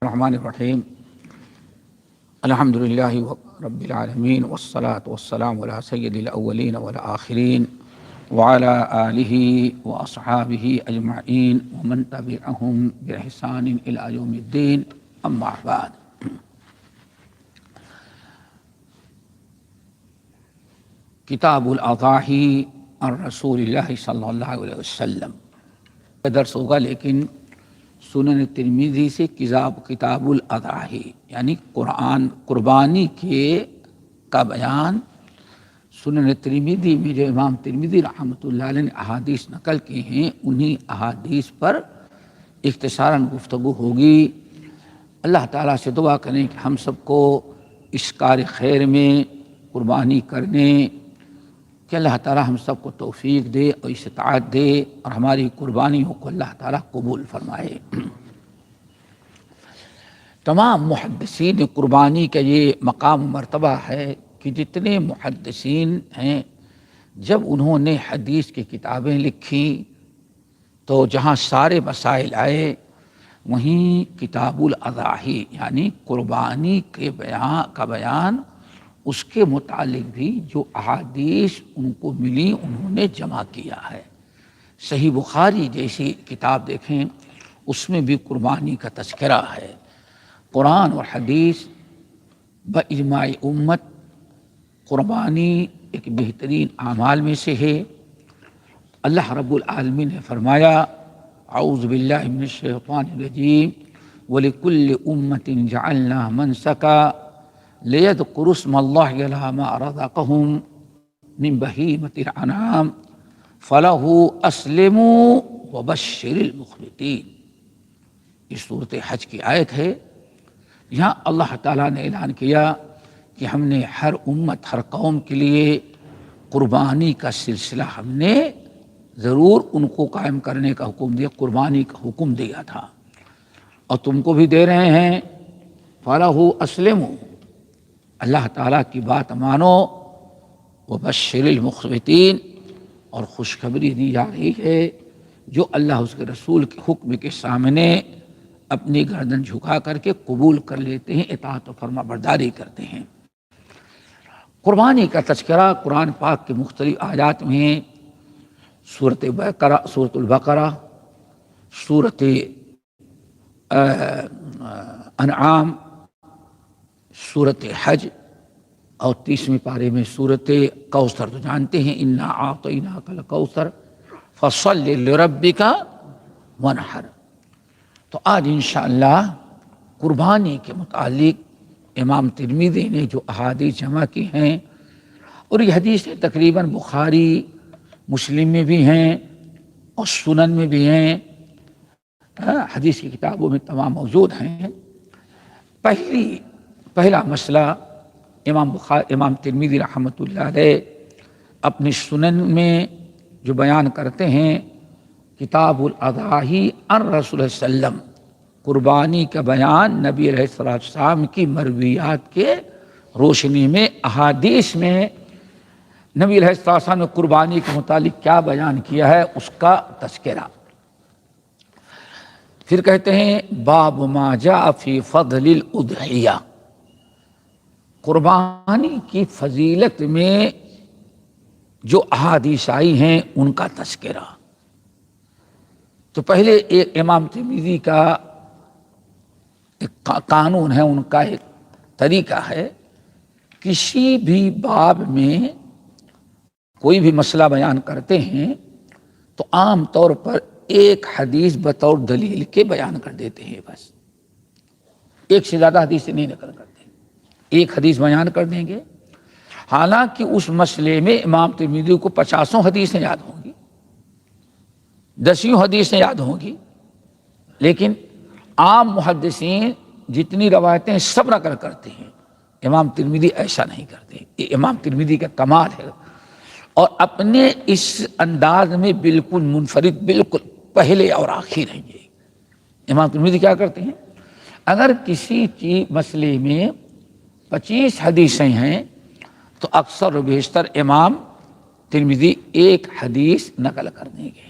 الرحمن الرحیم الحمد للہ رب العالمین والصلاة والسلام علی سید الاولین والآخرین وعلی آلہ واصحابہ اجمعین ومن تبعہم بإحسان الی یوم الدین اما بعد۔ کتاب الاضاحی عن رسول اللہ صلی اللہ علیہ وسلم درس ہوگا، لیکن سنن ترمذی سے کتاب الاضاحی یعنی قربانی کا بیان سنن ترمذی میں جو امام ترمذی رحمۃ اللہ علیہ نے احادیث نقل کی ہیں، انہی احادیث پر اختصاراً گفتگو ہوگی۔ اللہ تعالیٰ سے دعا کریں کہ ہم سب کو اس کار خیر میں قربانی کرنے کہ اللہ تعالیٰ ہم سب کو توفیق دے اور استطاعت دے اور ہماری قربانیوں کو اللہ تعالیٰ قبول فرمائے۔ تمام محدثین قربانی کا یہ مقام مرتبہ ہے کہ جتنے محدثین ہیں، جب انہوں نے حدیث کی کتابیں لکھی تو جہاں سارے مسائل آئے وہیں کتاب الاضاحی یعنی قربانی کے بیان اس کے متعلق بھی جو احادیث ان کو ملی انہوں نے جمع کیا ہے۔ صحیح بخاری جیسی کتاب دیکھیں، اس میں بھی قربانی کا تذکرہ ہے۔ قرآن اور حدیث باجماع امت قربانی ایک بہترین اعمال میں سے ہے۔ اللہ رب العالمین نے فرمایا اعوذ باللہ من الشیطان الرجیم وَلِكُلِّ أُمَّةٍ جَعَلْنَا مَنْسَكًا لِيَذْكُرُوا اسْمَ اللَّهِ عَلَىٰ مَا رَزَقَهُم مِّن بَهِیمَةِ الْأَنْعَامِ فَلَهُ أَسْلِمُوا وَبَشِّرِ الْمُخْبِتِينَ۔ یہ صورت حج کی آیت ہے۔ یہاں اللہ تعالیٰ نے اعلان کیا کہ ہم نے ہر امت، ہر قوم کے لیے قربانی کا سلسلہ ہم نے ضرور ان کو قائم کرنے کا حکم دیا، قربانی کا حکم دیا تھا، اور تم کو بھی دے رہے ہیں۔ فَلَهُ أَسْلِمُوا، اللہ تعالیٰ کی بات مانو، وَبَشِّرِ الْمُخْبِتِينَ، اور خوشخبری دی جا رہی ہے جو اللہ اس کے رسول کے حکم کے سامنے اپنی گردن جھکا کر کے قبول کر لیتے ہیں، اطاعت و فرما برداری کرتے ہیں۔ قربانی کا تذکرہ قرآن پاک کے مختلف آیات میں ہیں۔ سورۃ البقرہ، سورۃ انعام، سورۃ حج، اور 30ویں پارے میں سورۃ کوثر۔ تو جانتے ہیں انا اعطیناک الکوثر فصل لربک وانحر۔ تو آج انشاءاللہ قربانی کے متعلق امام ترمذی نے جو احادیث جمع کی ہیں، اور یہ حدیثیں تقریباً بخاری مسلم میں بھی ہیں اور سنن میں بھی ہیں، حدیث کی کتابوں میں تمام موجود ہیں۔ پہلا مسئلہ امام ترمذی رحمۃ اللہ علیہ اپنی سنن میں جو بیان کرتے ہیں، کتاب الاضاحی عن رسول اللہ صلی اللہ علیہ وسلم، قربانی کا بیان نبی علیہ السلام کی مرویات کے روشنی میں، احادیث میں نبی علیہ السلام نے قربانی کے متعلق کیا بیان کیا ہے اس کا تذکرہ۔ پھر کہتے ہیں باب ما جاء فی فضل الاضحیہ، قربانی کی فضیلت میں جو احادیث آئی ہیں ان کا تذکرہ۔ تو پہلے ایک امام ترمذی کا ایک قانون ہے، ان کا ایک طریقہ ہے، کسی بھی باب میں کوئی بھی مسئلہ بیان کرتے ہیں تو عام طور پر ایک حدیث بطور دلیل کے بیان کر دیتے ہیں، بس ایک سے زیادہ حدیث نہیں نقل کرتے، ایک حدیث بیان کر دیں گے۔ حالانکہ اس مسئلے میں امام ترمذی کو 50 حدیثیں یاد ہوں گی، 10 حدیثیں یاد ہوں گی، لیکن عام محدثین جتنی روایتیں سب نقل کرتے ہیں، امام ترمذی ایسا نہیں کرتے۔ یہ امام ترمذی کا کمال ہے، اور اپنے اس انداز میں بالکل منفرد، بالکل پہلے اور آخر ہیں۔ یہ امام ترمذی کیا کرتے ہیں، اگر کسی مسئلے میں 25 حدیثیں ہیں تو اکثر و بیشتر امام ترمذی ایک حدیث نقل کر دیں گے،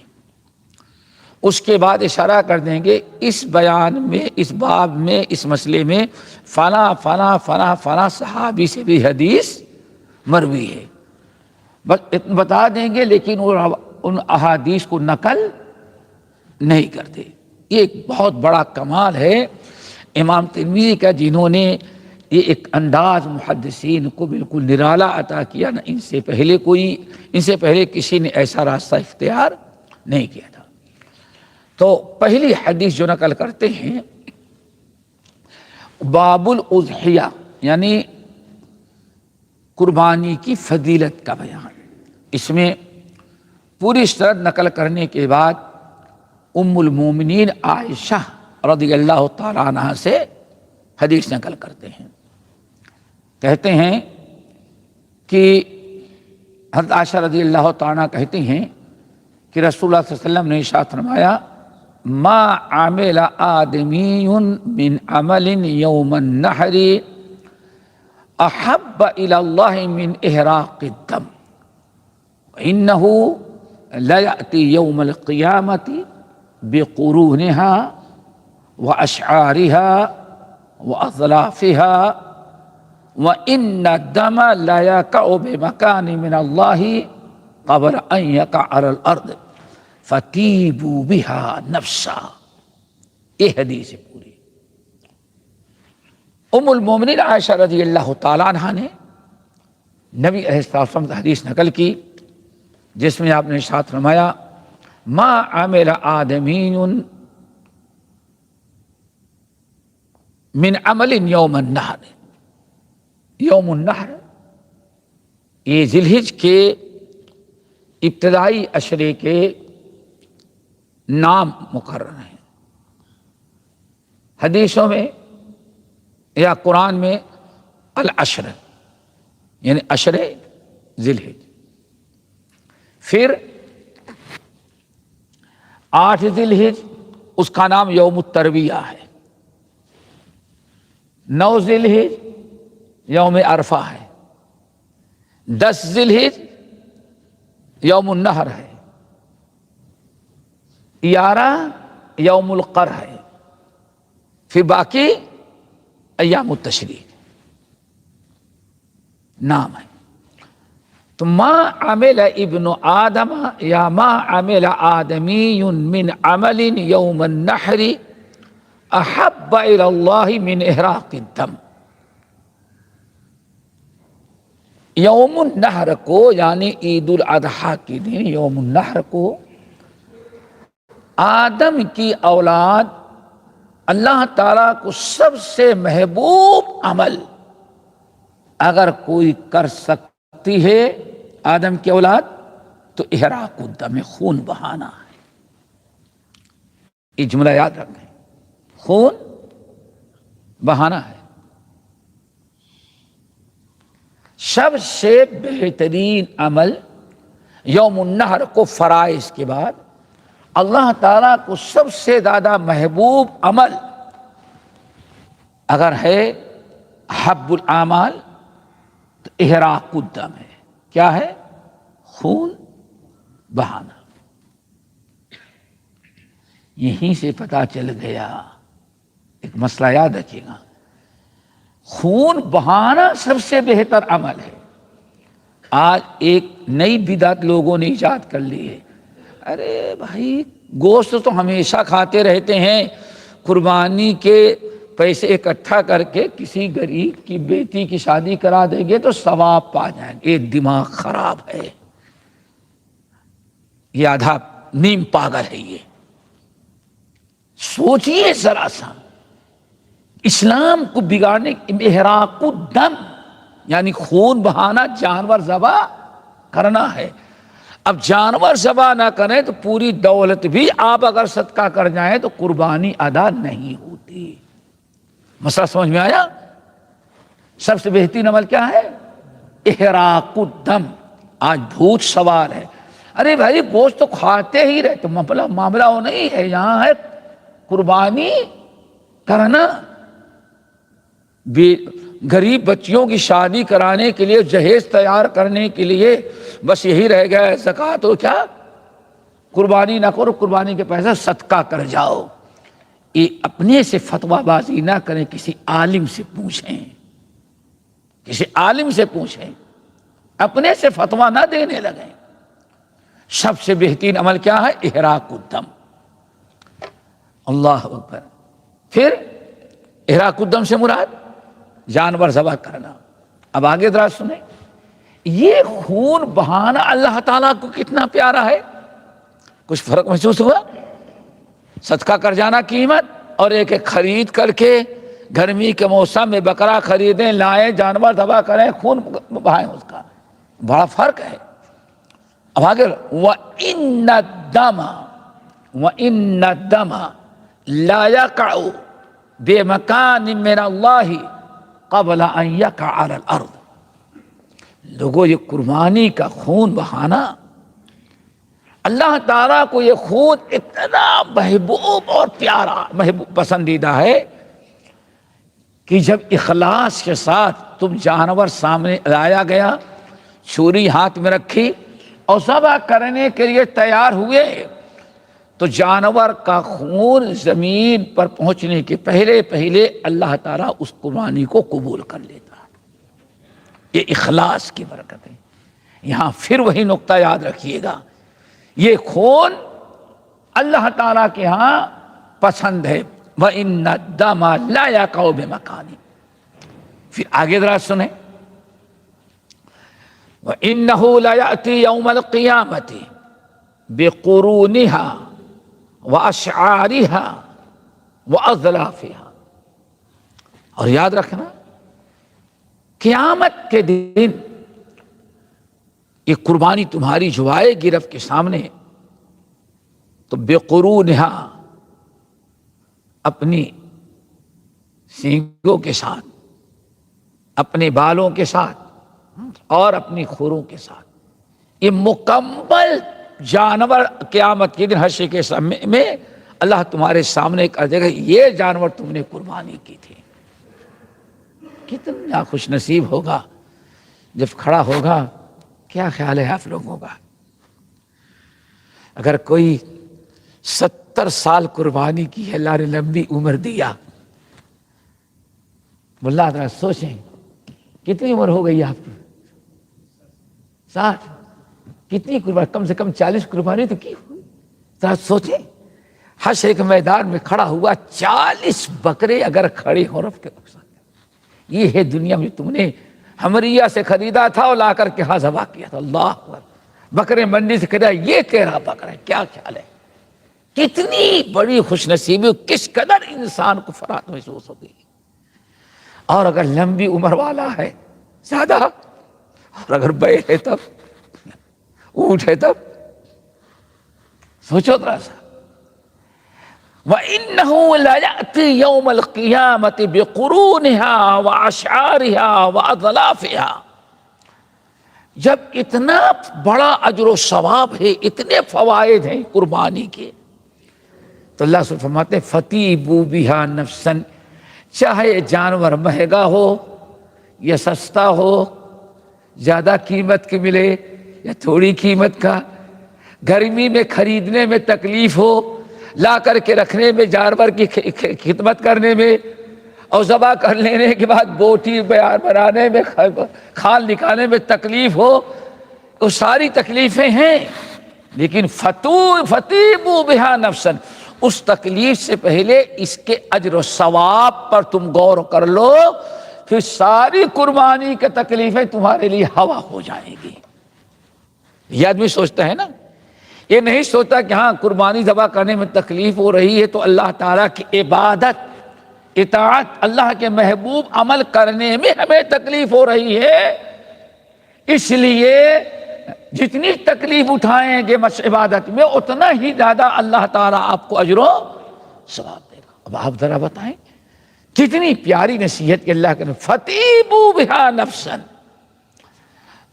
اس کے بعد اشارہ کر دیں گے اس بیان میں، اس باب میں، اس مسئلے میں فلاں فلاں فلاں فلاں صحابی سے بھی حدیث مروی ہے، بس بتا دیں گے، لیکن ان احادیث کو نقل نہیں کرتے۔ یہ ایک بہت بڑا کمال ہے امام ترمذی کا، جنہوں نے یہ ایک انداز محدثین کو بالکل نرالا عطا کیا، نہ ان سے پہلے کسی نے ایسا راستہ اختیار نہیں کیا تھا۔ تو پہلی حدیث جو نقل کرتے ہیں باب الاضحیہ، یعنی قربانی کی فضیلت کا بیان۔ اس میں پوری سند نقل کرنے کے بعد ام المومنین عائشہ رضی اللہ تعالی عنہا سے حدیث نقل کرتے ہیں، کہتے ہیں کہ حضرت عائشہ رضی اللہ تعالی عنہ کہتے ہیں کہ رسول اللہ صلی اللہ علیہ وسلم نے ارشاد فرمایا ما عمل آدمی من عمل یوم النحر احب الی اللہ من احراق الدم انہ لیأتی یوم القیامۃ بقرونها واشعارها واظلافها وان الدم لا يقع بمكان من الله قبل ان يقع على الارض فطیبوا بها نفسا۔ یہ حدیث پوری ام المومنین عائشہ رضی اللہ تعالیٰ عنہ نے نبی علیہ السلام سے حدیث نقل کی، جس میں آپ نے ارشاد فرمایا ما عمل آدمی من عمل یوم النحر۔ یوم النحر یہ ذی الحجہ کے ابتدائی عشرے کے نام مقرر ہیں، حدیثوں میں یا قرآن میں العشر یعنی عشر ذی الحجہ، پھر 8 ذی الحجہ اس کا نام یوم الترویہ ہے، 9 ذی الحجہ یوم عرفہ ہے، 10 ذی الحجہ یوم النحر ہے، 11 یوم القر ہے، پھر باقی ایام التشریق نام ہے۔ تو ما عمل ابن آدم یا ما عمل آدمی من عمل یوم النحر احب الی اللہ من احراق الدم۔ یوم النحر کو یعنی عید الاضحیٰ کے دن یوم النحر کو آدم کی اولاد اللہ تعالیٰ کو سب سے محبوب عمل اگر کوئی کر سکتی ہے آدم کی اولاد تو احراق الدم، خون بہانا ہے۔ یہ جملہ یاد رکھیں، خون بہانا ہے۔ سب سے بہترین عمل یوم النحر کو فرائض کے بعد اللہ تعالیٰ کو سب سے زیادہ محبوب عمل اگر ہے حب الاعمال تو احراق الدم ہے۔ کیا ہے؟ خون بہانا۔ یہیں سے پتہ چل گیا ایک مسئلہ یاد رکھیے گا، خون بہانا سب سے بہتر عمل ہے۔ آج ایک نئی بدعت لوگوں نے ایجاد کر لی ہے، ارے بھائی گوشت تو ہمیشہ کھاتے رہتے ہیں، قربانی کے پیسے اکٹھا کر کے کسی غریب کی بیٹی کی شادی کرا دیں گے تو ثواب پا جائیں گے۔ یہ دماغ خراب ہے، یہ آدھا نیم پاگل ہے۔ یہ سوچئے ذرا سا، اسلام کو بگاڑنے، احراق الدم یعنی خون بہانا، جانور ذبح کرنا ہے۔ اب جانور ذبح نہ کریں تو پوری دولت بھی آپ اگر صدقہ کر جائیں تو قربانی ادا نہیں ہوتی۔ مسئلہ سمجھ میں آیا؟ سب سے بہترین عمل کیا ہے؟ احراق الدم۔ آج بھوت سوال ہے، ارے بھائی گوشت تو کھاتے ہی رہتے، معاملہ وہ نہیں ہے، یہاں ہے قربانی کرنا۔ غریب بچیوں کی شادی کرانے کے لیے، جہیز تیار کرنے کے لیے بس یہی رہ گیا ہے زکوٰۃ اور کیا قربانی نہ کرو، قربانی کے پیسے صدقہ کر جاؤ۔ یہ اپنے سے فتویٰ بازی نہ کریں، کسی عالم سے پوچھیں، کسی عالم سے پوچھیں، اپنے سے فتویٰ نہ دینے لگیں۔ سب سے بہترین عمل کیا ہے؟ احراق الدم۔ اللہ اکبر۔ پھر احراق الدم سے مراد جانور ذبح کرنا۔ اب آگے ذرا سنیں، یہ خون بہانا اللہ تعالیٰ کو کتنا پیارا ہے۔ کچھ فرق محسوس ہوا؟ صدقہ کر جانا قیمت، اور ایک ایک خرید کر کے گرمی کے موسم میں بکرا خریدیں، لائیں، جانور ذبح کریں، خون بہائیں، اس کا بڑا فرق ہے۔ اب آگے وَإِنَّ الدَّمَ لَا يَقَعُ بِمَكَانٍ مِّنَ اللَّهِ قَبْلَ أَن يَقَعَ عَلَى الْأَرْضِ۔ لوگوں، یہ قربانی کا خون بہانا، اللہ تعالیٰ کو یہ خون اتنا محبوب اور پیارا، محبوب پسندیدہ ہے کہ جب اخلاص کے ساتھ تم جانور سامنے لایا گیا، چھری ہاتھ میں رکھی اور ذبح کرنے کے لیے تیار ہوئے، تو جانور کا خون زمین پر پہنچنے کے پہلے اللہ تعالیٰ اس قربانی کو قبول کر لیتا ہے۔ یہ اخلاص کی برکت ہے۔ یہاں پھر وہی نقطہ یاد رکھیے گا، یہ خون اللہ تعالیٰ کے ہاں پسند ہے۔ وَإِنَّ الدَّمَ لَا يَقَعُ بِمَكَانٍ۔ پھر آگے ذرا سنیں، وَإِنَّهُ لَيَأْتِي يَوْمَ الْقِيَامَةِ بِقُرُونِهَا وَأَشْعَارِهَا وَأَظْلَافِهَا۔ اور یاد رکھنا، قیامت کے دن یہ قربانی تمہاری جو آئے گی رب کے سامنے، تو بِقُرُونِهَا، اپنی سینگوں کے ساتھ، اپنے بالوں کے ساتھ اور اپنی کھروں کے ساتھ، یہ مکمل جانور قیامت کے دن حشر کے سامنے میں اللہ تمہارے سامنے کر دے گا، یہ جانور تم نے قربانی کی تھی۔ کتنا خوش نصیب ہوگا جب کھڑا ہوگا۔ کیا خیال ہے آپ لوگوں کا؟ اگر کوئی 70 سال قربانی کی ہے، اللہ نے لمبی عمر دیا، ملا ذرا سوچیں کتنی عمر ہو گئی آپ کی؟ 60۔ کتنی قربانی؟ کم سے کم 40 قربانی تو کی ہوئی۔ ذرا سوچیں، حشر کے میدان میں کھڑا ہوا، 40 بکرے اگر کھڑے ہوں رب کے ساتھ، یہ ہے دنیا میں تم نے ہمریا سے خریدا تھا اور لا کر کے ہاں ذبح کیا تھا۔ اللہ اکبر۔ بکرے منڈی سے خریدا، یہ تیرا بکرا ہے۔ کیا خیال ہے؟ کتنی بڑی خوش نصیبی، کس قدر انسان کو فرحت محسوس ہوگی۔ اور اگر لمبی عمر والا ہے زیادہ، اور اگر بیل ہے تب، اونٹ ہے تب، سوچو ذرا سا۔ وَإِنَّهُ لَيَأْتِي يَوْمَ الْقِيَامَةِ بِقُرُونِهَا وَأَشْعَارِهَا وَأَظْلَافِهَا۔ جب اتنا بڑا اجر و ثواب ہے، اتنے فوائد ہیں قربانی کے، تو اللہ سے فرماتے ہیں فَطِيبُوا بِهَا نَفْسًا، چاہے جانور مہنگا ہو یا سستا ہو، زیادہ قیمت کے ملے یا تھوڑی قیمت کا، گرمی میں خریدنے میں تکلیف ہو، لا کر کے رکھنے میں، جانور کی خدمت کرنے میں، اور ذبح کر لینے کے بعد بوٹی بنانے میں، کھال نکالنے میں تکلیف ہو، وہ ساری تکلیفیں ہیں، لیکن فَطِيبُوا بِهَا نَفْسًا، اس تکلیف سے پہلے اس کے اجر و ثواب پر تم غور کر لو، پھر ساری قربانی کے تکلیفیں تمہارے لیے ہوا ہو جائیں گی۔ یہ آدمی سوچتا ہے نا، یہ نہیں سوچتا کہ ہاں قربانی ذبح کرنے میں تکلیف ہو رہی ہے تو اللہ تعالیٰ کی عبادت، اطاعت، اللہ کے محبوب عمل کرنے میں ہمیں تکلیف ہو رہی ہے، اس لیے جتنی تکلیف اٹھائیں گے عبادت میں، اتنا ہی زیادہ اللہ تعالیٰ آپ کو اجر و ثواب دے گا۔ اب آپ ذرا بتائیں کتنی پیاری نصیحت کہ اللہ کے فَطِيبُوا بِهَا نَفْسًا،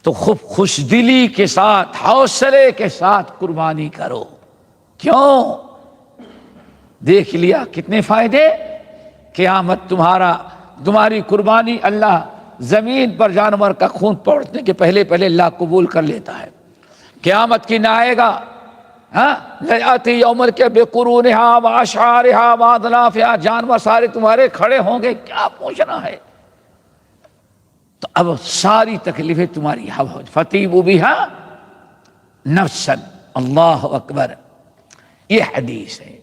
تو خوب خوش دلی کے ساتھ، حوصلے کے ساتھ قربانی کرو۔ کیوں؟ دیکھ لیا کتنے فائدے، قیامت تمہاری قربانی اللہ زمین پر جانور کا خون پڑنے کے پہلے اللہ قبول کر لیتا ہے۔ قیامت کی نہ آئے گا، ہاں لیاتی یومر کے بے قرونہا و اشعارہا و اضلافہا، جانور سارے تمہارے کھڑے ہوں گے، کیا پوچھنا ہے؟ تو اب ساری تکلیفیں تمہاری ہو فتیبوا بہا نفسا، اللہ اکبر، یہ حدیث ہے۔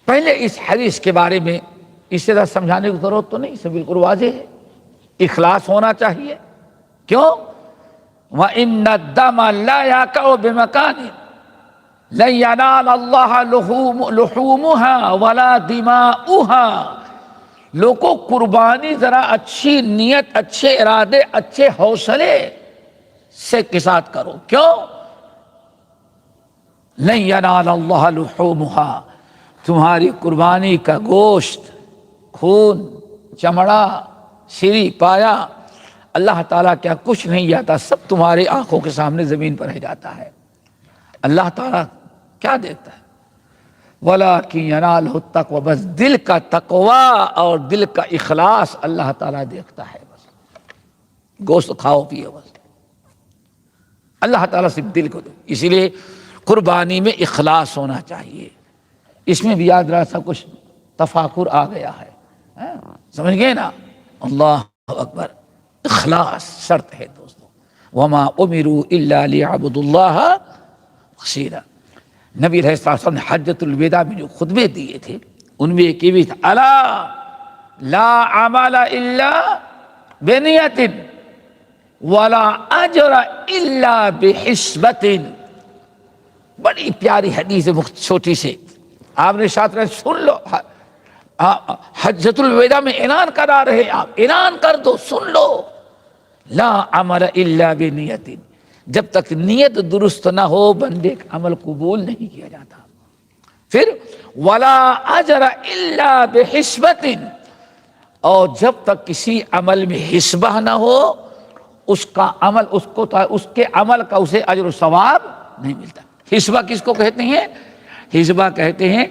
پہلے اس حدیث کے بارے میں اس طرح سمجھانے کی ضرورت تو نہیں، سب بالکل واضح ہے، اخلاص ہونا چاہیے۔ کیوں؟ وَإِنَّ الدَّمَ لَا يَقَعُ بِمَكَانٍ لَن يَنَالَ اللَّهَ لُحُومُهَا وَلَا دِمَاؤُهَا۔ لوگوں قربانی ذرا اچھی نیت، اچھے ارادے، اچھے حوصلے سے کے ساتھ کرو۔ کیوں؟ لَن يَنَالَ اللَّهَ لُحُومُهَا، تمہاری قربانی کا گوشت، خون، چمڑا، سری پایا، اللہ تعالیٰ کیا کچھ نہیں جاتا، سب تمہاری آنکھوں کے سامنے زمین پر رہ جاتا ہے۔ اللہ تعالیٰ کیا دیتا ہے؟ وَلَٰكِن يَنَالُهُ التَّقْوَىٰ، بس دل کا تقوی اور دل کا اخلاص اللہ تعالیٰ دیکھتا ہے۔ بس گوشت کھاؤ پیو، بس اللہ تعالیٰ صرف دل کو دے۔ اسی لیے قربانی میں اخلاص ہونا چاہیے۔ اس میں بھی یاد رہا سب کچھ تفاخر آ گیا ہے، سمجھ گئے نا؟ اللہ اکبر، اخلاص شرط ہے دوستو۔ وما امروا الا ليعبدوا الله مخلصين۔ نبی علیہ السلام نے حجۃ الوداع میں جو خطبے دیے تھے ان میں ایک یہ بھی تھا، الا لا عمل الا بنیۃ ولا اجر الا بحسبۃ۔ بڑی پیاری حدیث ہے، چھوٹی سی، آپ نے ساتھ میں سن لو، حجۃ الوداع میں اعلان کرا رہے، آپ اعلان کر دو، سن لو، لا عمل الا بنیۃ، جب تک نیت درست نہ ہو بندے کا عمل قبول نہیں کیا جاتا۔ پھر ولا اجر الا بحسبۃ، اور جب تک کسی عمل میں حسبہ نہ ہو اس کا عمل، اس کے عمل کا اسے اجر و ثواب نہیں ملتا۔ حسبہ کس کو کہتے ہیں؟ حسبہ کہتے ہیں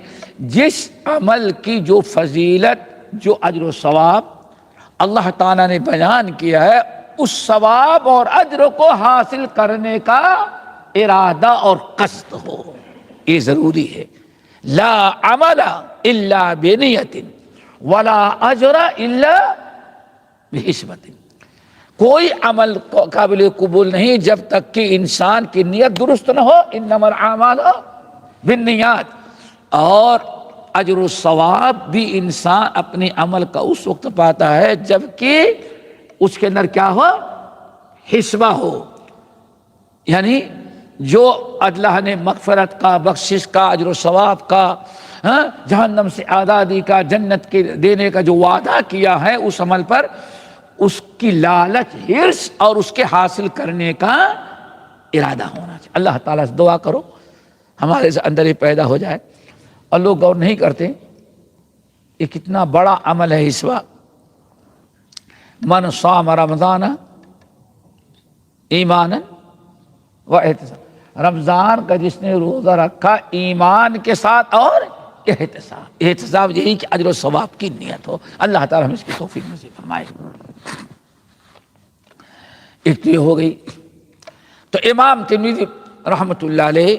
جس عمل کی جو فضیلت، جو اجر و ثواب اللہ تعالیٰ نے بیان کیا ہے، اس ثواب اور اجر کو حاصل کرنے کا ارادہ اور قصد ہو، یہ ضروری ہے۔ لا عمل الا بنیۃ ولا اجر الا بحسبۃ، کوئی عمل قابل قبول نہیں جب تک کہ انسان کی نیت درست نہ ہو، انما الاعمال بالنیات، اور اجر و ثواب بھی انسان اپنے عمل کا اس وقت پاتا ہے جب کہ اس کے اندر کیا ہو؟ حسبہ ہو، یعنی جو اللہ نے مغفرت کا، بخشش کا، اجر و ثواب کا، جہنم سے آزادی کا، جنت کے دینے کا جو وعدہ کیا ہے، اس عمل پر اس کی لالچ، حرص اور اس کے حاصل کرنے کا ارادہ ہونا چاہیے۔ اللہ تعالیٰ سے دعا کرو ہمارے اندر یہ پیدا ہو جائے، اور لوگ غور نہیں کرتے یہ کتنا بڑا عمل ہے حسبہ۔ من صام رمضان ایمانا و احتساب، رمضان کا جس نے روزہ رکھا ایمان کے ساتھ اور احتساب یہی کہ اجر و ثواب کی نیت ہو۔ اللہ تعالیٰ ہمیں اس کی توفیق نصیب فرمائے۔ ایک تو یہ ہو گئی۔ تو امام ترمذی رحمۃ اللہ علیہ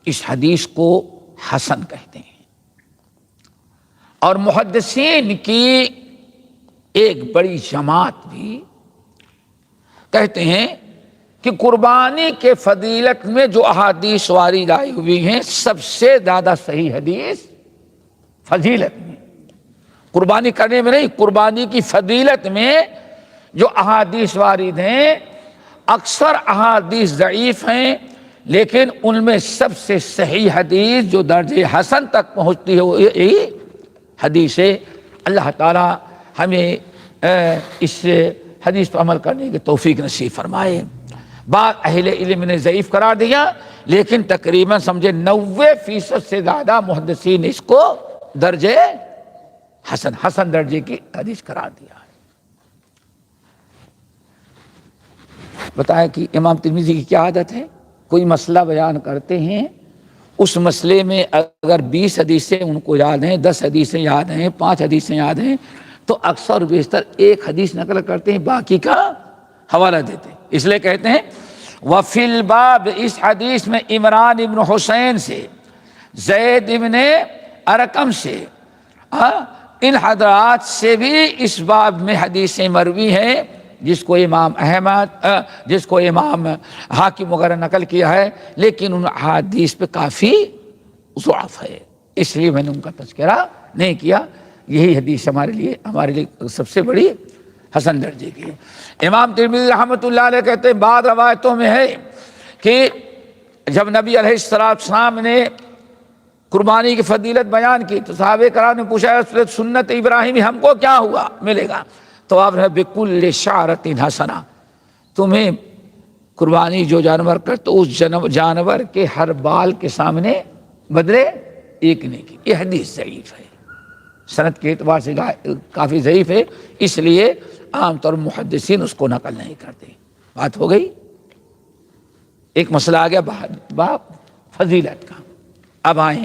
اس حدیث کو حسن کہتے ہیں، اور محدثین کی ایک بڑی جماعت بھی کہتے ہیں کہ قربانی کے فضیلت میں جو احادیث وارد آئی ہوئی ہیں سب سے زیادہ صحیح حدیث فضیلت میں، قربانی کرنے میں نہیں، قربانی کی فضیلت میں جو احادیث وارد ہیں اکثر احادیث ضعیف ہیں، لیکن ان میں سب سے صحیح حدیث جو درجہ حسن تک پہنچتی ہے وہ یہی حدیث ہے۔ اللہ تعالیٰ ہمیں اس حدیث پر عمل کرنے کی توفیق نصیب فرمائے۔ بعض اہل علم نے ضعیف قرار دیا، لیکن تقریباً سمجھے 90% سے زیادہ محدثین نے اس کو درجہ حسن درجے کی حدیث قرار دیا ہے۔ بتائیں کہ امام ترمذی کی کیا عادت ہے، کوئی مسئلہ بیان کرتے ہیں، اس مسئلے میں اگر 20 حدیثیں ان کو یاد ہیں، 10 حدیثیں یاد ہیں، 5 حدیثیں یاد ہیں، تو اکثر بیشتر ایک حدیث نقل کرتے ہیں، باقی کا حوالہ دیتے ہیں۔ اس لیے کہتے ہیں وفی الباب، اس حدیث میں عمران ابن حسین سے، زید ابن ارقم سے، ان حضرات سے بھی اس باب میں حدیثیں مروی ہیں، جس کو امام احمد جس کو امام حاکم وغیرہ نقل کیا ہے، لیکن ان حدیث پہ کافی ضعف ہے، اس لیے میں نے ان کا تذکرہ نہیں کیا۔ یہی حدیث ہمارے لیے سب سے بڑی حسن درجے کی ہے۔ امام ترمذی رحمۃ اللہ علیہ کہتے ہیں بعض روایتوں میں ہے کہ جب نبی علیہ السلام نے قربانی کی فضیلت بیان کی تو صحابہ کرام نے پوچھا سنت ابراہیمی ہم کو کیا ہوا ملے گا؟ تو آپ نے بکل شعرۃ حسنہ، تمہیں قربانی جو جانور کر تو اس جانور کے ہر بال کے سامنے بدلے ایک نیکی۔ یہ حدیث ضعیف ہے، سند کے اعتبار سے کافی ضعیف ہے، اس لیے عام طور محدثین اس کو نقل نہیں کرتے۔ بات ہو گئی، ایک مسئلہ آ گیا باب فضیلت کا۔ اب آئیں